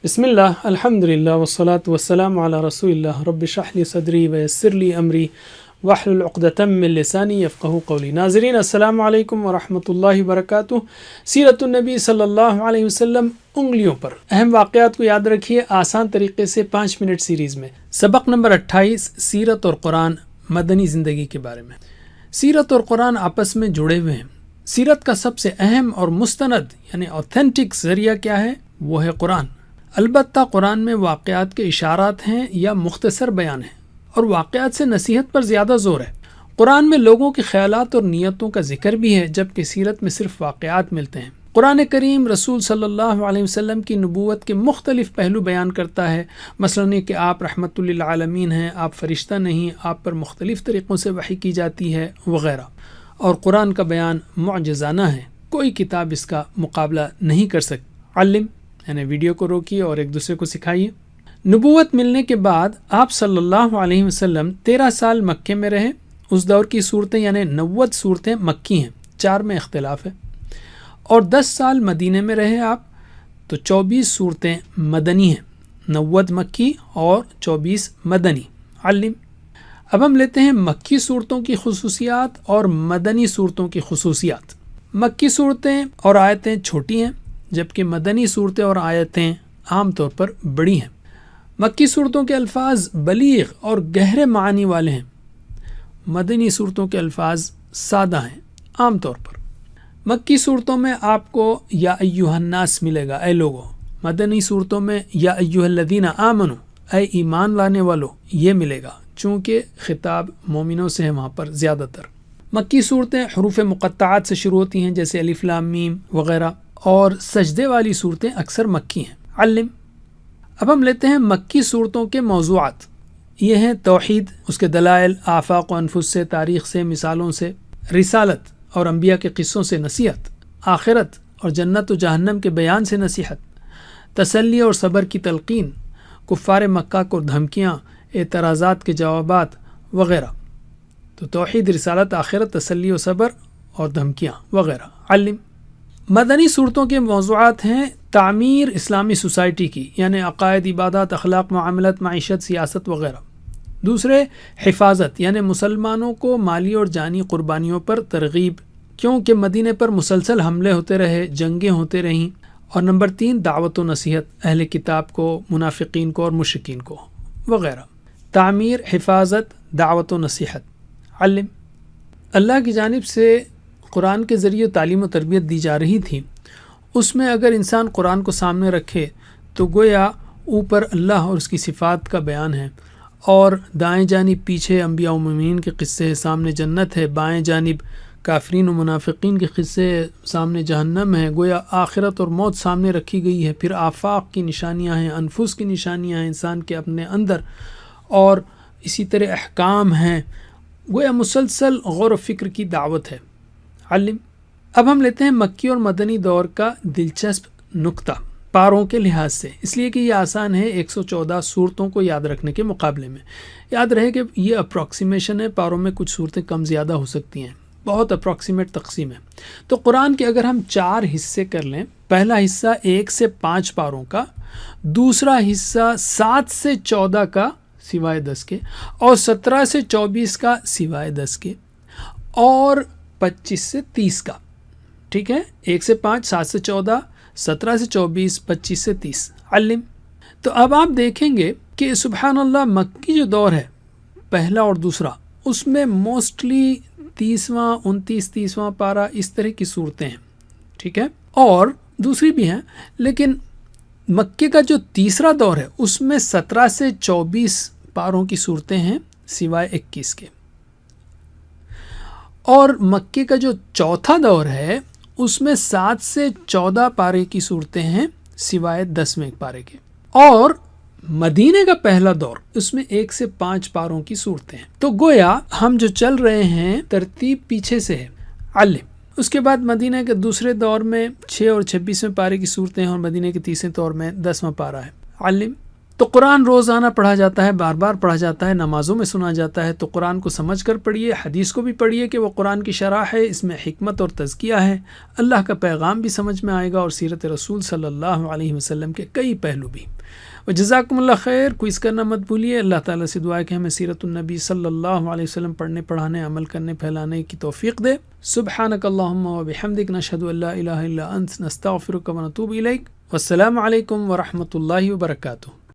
بسم اللہ الحمدللہ والصلاة والسلام علی رسول اللہ رب اشرح لی صدری ویسر لی امری واحلل عقدۃ من لسانی یفقہوا قولی۔ ناظرین السلام علیکم ورحمۃ اللہ وبرکاتہ۔ سیرت النبی صلی اللہ علیہ وسلم انگلیوں پر اہم واقعات کو یاد رکھیے آسان طریقے سے 5 منٹ سیریز میں۔ سبق نمبر 28، سیرت اور قرآن مدنی زندگی کے بارے میں۔ سیرت اور قرآن آپس میں جڑے ہوئے ہیں۔ سیرت کا سب سے اہم اور مستند یعنی اوتھینٹک ذریعہ کیا ہے؟ وہ ہے قرآن۔ البتہ قرآن میں واقعات کے اشارات ہیں یا مختصر بیان ہیں، اور واقعات سے نصیحت پر زیادہ زور ہے۔ قرآن میں لوگوں کے خیالات اور نیتوں کا ذکر بھی ہے، جبکہ سیرت میں صرف واقعات ملتے ہیں۔ قرآن کریم رسول صلی اللہ علیہ وسلم کی نبوت کے مختلف پہلو بیان کرتا ہے، مثلاً یہ کہ آپ رحمت للعالمین ہیں، آپ فرشتہ نہیں، آپ پر مختلف طریقوں سے وحی کی جاتی ہے وغیرہ۔ اور قرآن کا بیان معجزانہ ہے، کوئی کتاب اس کا مقابلہ نہیں کر سکتی۔ علم یعنی ویڈیو کو روکیے اور ایک دوسرے کو سکھائیے۔ نبوت ملنے کے بعد آپ صلی اللہ علیہ وسلم 13 سال مکے میں رہے۔ اس دور کی صورتیں یعنی 90 صورتیں مکی ہیں، 4 میں اختلاف ہے، اور 10 سال مدینے میں رہے آپ، تو 24 صورتیں مدنی ہیں، 90 مکی اور 24 مدنی۔ علم۔ اب ہم لیتے ہیں مکی صورتوں کی خصوصیات اور مدنی صورتوں کی خصوصیات۔ مکی صورتیں اور آیتیں چھوٹی ہیں، جبکہ مدنی صورتیں اور آیتیں عام طور پر بڑی ہیں۔ مکی صورتوں کے الفاظ بلیغ اور گہرے معنی والے ہیں، مدنی صورتوں کے الفاظ سادہ ہیں عام طور پر۔ مکی صورتوں میں آپ کو یا ایھا الناس ملے گا، اے لوگو۔ مدنی صورتوں میں یا ایھا الذین آمنوا، اے ایمان لانے والو، یہ ملے گا، چونکہ خطاب مومنوں سے ہے وہاں پر زیادہ تر۔ مکی صورتیں حروف مقطعات سے شروع ہوتی ہیں، جیسے الف لام میم وغیرہ، اور سجدے والی صورتیں اکثر مکی ہیں۔ علم۔ اب ہم لیتے ہیں مکی صورتوں کے موضوعات۔ یہ ہیں توحید، اس کے دلائل، آفاق و انفس سے، تاریخ سے، مثالوں سے، رسالت اور انبیاء کے قصوں سے نصیحت، آخرت اور جنت و جہنم کے بیان سے نصیحت، تسلی اور صبر کی تلقین، کفار مکہ کو دھمکیاں، اعتراضات کے جوابات وغیرہ۔ تو توحید، رسالت، آخرت، تسلی و صبر اور دھمکیاں وغیرہ۔ علم۔ مدنی صورتوں کے موضوعات ہیں تعمیر اسلامی سوسائٹی کی، یعنی عقائد، عبادات، اخلاق، معاملات، معیشت، سیاست وغیرہ۔ دوسرے حفاظت، یعنی مسلمانوں کو مالی اور جانی قربانیوں پر ترغیب، کیونکہ مدینے پر مسلسل حملے ہوتے رہے، جنگیں ہوتے رہیں۔ اور نمبر 3 دعوت و نصیحت، اہل کتاب کو، منافقین کو اور مشرکین کو وغیرہ۔ تعمیر، حفاظت، دعوت و نصیحت۔ علم۔ اللہ کی جانب سے قرآن کے ذریعے تعلیم و تربیت دی جا رہی تھی، اس میں اگر انسان قرآن کو سامنے رکھے تو گویا اوپر اللہ اور اس کی صفات کا بیان ہے، اور دائیں جانب پیچھے انبیاء و مومنین کے قصے، سامنے جنت ہے، بائیں جانب کافرین و منافقین کے قصے، سامنے جہنم ہے، گویا آخرت اور موت سامنے رکھی گئی ہے۔ پھر آفاق کی نشانیاں ہیں، انفس کی نشانیاں ہیں انسان کے اپنے اندر، اور اسی طرح احکام ہیں، گویا مسلسل غور و فکر کی دعوت ہے۔ علم۔ اب ہم لیتے ہیں مکی اور مدنی دور کا دلچسپ نقطہ پاروں کے لحاظ سے، اس لیے کہ یہ آسان ہے 114 صورتوں کو یاد رکھنے کے مقابلے میں۔ یاد رہے کہ یہ اپروکسیمیشن ہے، پاروں میں کچھ صورتیں کم زیادہ ہو سکتی ہیں، بہت اپروکسیمیٹ تقسیم ہے۔ تو قرآن کے اگر ہم 4 حصے کر لیں، پہلا حصہ 1 سے 5 پاروں کا، دوسرا حصہ 7 سے 14 کا سوائے 10 کے، اور 17 سے 24 کا سوائے 10 کے، اور 25 سے 30 کا، ٹھیک ہے؟ 1 سے 5، 7 سے 14، 17 سے 24، 25 سے 30۔ علم۔ تو اب آپ دیکھیں گے کہ سبحان اللہ مکی جو دور ہے پہلا اور دوسرا، اس میں موسٹلی 30واں 29 پارہ اس طرح کی صورتیں ہیں، ٹھیک ہے؟ اور دوسری بھی ہیں، لیکن مکے کا جو تیسرا دور ہے اس میں 17 سے 24 پاروں کی صورتیں ہیں سوائے 21 کے، اور مکے کا جو چوتھا دور ہے اس میں 7 سے 14 پارے کی صورتیں ہیں سوائے 10ویں پارے کے، اور مدینے کا پہلا دور اس میں 1 سے 5 پاروں کی صورتیں ہیں۔ تو گویا ہم جو چل رہے ہیں ترتیب پیچھے سے ہے۔ علم۔ اس کے بعد مدینہ کے دوسرے دور میں 6 اور 26ویں پارے کی صورتیں ہیں، اور مدینہ کے تیسرے دور میں 10واں پارہ ہے۔ علم۔ تو قرآن روزانہ پڑھا جاتا ہے، بار بار پڑھا جاتا ہے، نمازوں میں سنا جاتا ہے، تو قرآن کو سمجھ کر پڑھیے، حدیث کو بھی پڑھیے کہ وہ قرآن کی شرح ہے، اس میں حکمت اور تزکیہ ہے، اللہ کا پیغام بھی سمجھ میں آئے گا اور سیرت رسول صلی اللہ علیہ وسلم کے کئی پہلو بھی۔ وجزاکم اللہ خیر، کوئز کرنا مت بھولیے۔ اللہ تعالیٰ سے دعا ہے کہ ہمیں سیرت النبی صلی اللہ علیہ وسلم پڑھنے، پڑھانے، عمل کرنے، پھیلانے کی توفیق دے۔ سبحانک اللہم و بحمدک، نشہد ان لا الہ الا انت، نستغفرک و نتوب الیک۔ والسلام علیکم ورحمۃ اللہ وبرکاتہ۔